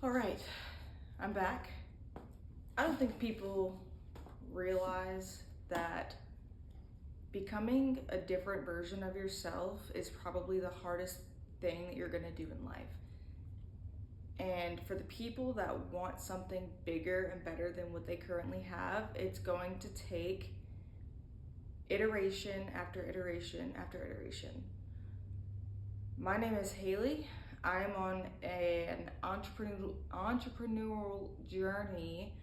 All right, I'm back. I don't think people realize that becoming a different version of yourself is probably the hardest thing that you're gonna do in life. And for the people that want something bigger and better than what they currently have, it's going to take iteration after iteration after iteration. My name is Haley. I'm on an entrepreneurial journey,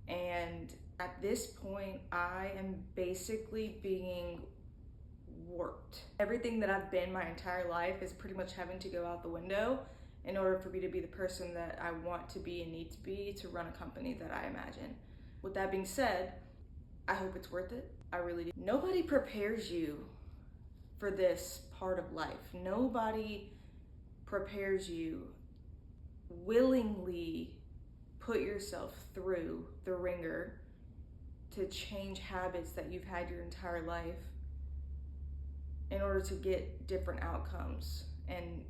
and at this point, I am basically being warped. Everything that I've been my entire life is pretty much having to go out the window in order for me to be the person that I want to be and need to be to run a company that I imagine. With that being said, I hope it's worth it. I really do. Nobody prepares you for this part of life. Nobody prepares you willingly put yourself through the ringer to change habits that you've had your entire life in order to get different outcomes. And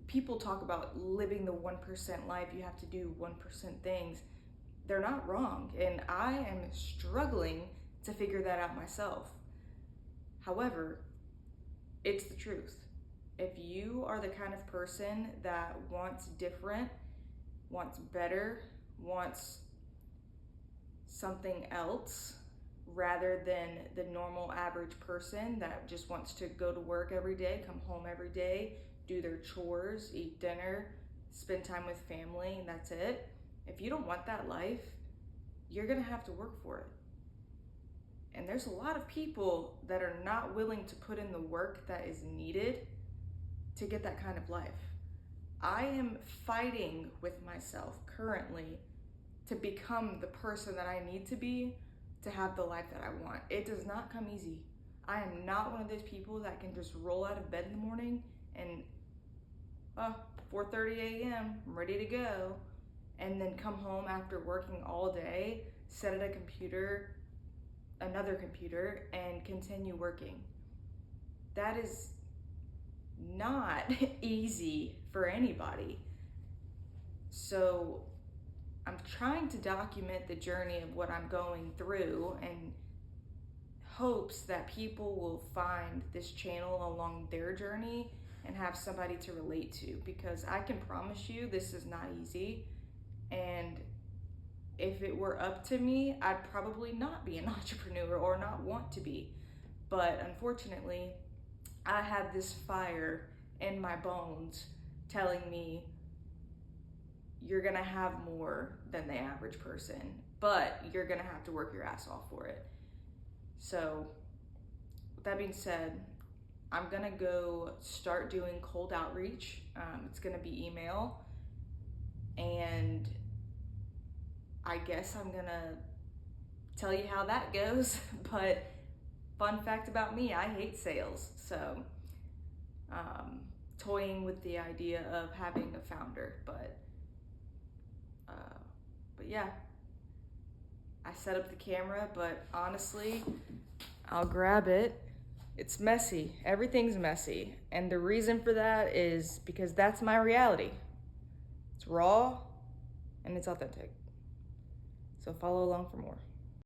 people talk about living the 1% life, you have to do 1% things. They're not wrong, and I am struggling to figure that out myself. However, it's the truth. If you are the kind of person that wants different, wants better, wants something else rather than the normal average person that just wants to go to work every day, come home every day, do their chores, eat dinner, spend time with family, and that's it. If you don't want that life, you're gonna have to work for it. And there's a lot of people that are not willing to put in the work that is needed to get that kind of life. I am fighting with myself currently to become the person that I need to be to have the life that I want. It does not come easy. I am not one of those people that can just roll out of bed in the morning and 4:30 a.m. I'm ready to go, and then come home after working all day, sit at a computer, another computer, and continue working. That is not easy for anybody. So I'm trying to document the journey of what I'm going through in hopes that people will find this channel along their journey and have somebody to relate to, because I can promise you this is not easy. And if it were up to me, I'd probably not be an entrepreneur or not want to be. But unfortunately, I have this fire in my bones telling me you're gonna have more than the average person, but you're gonna have to work your ass off for it. So with that being said, I'm gonna go start doing cold outreach. It's gonna be email, and I guess I'm gonna tell you how that goes. But fun fact about me, I hate sales. So toying with the idea of having a founder, but yeah, I set up the camera, but honestly, I'll grab it. It's messy. Everything's messy. And the reason for that is because that's my reality. It's raw and it's authentic. So follow along for more.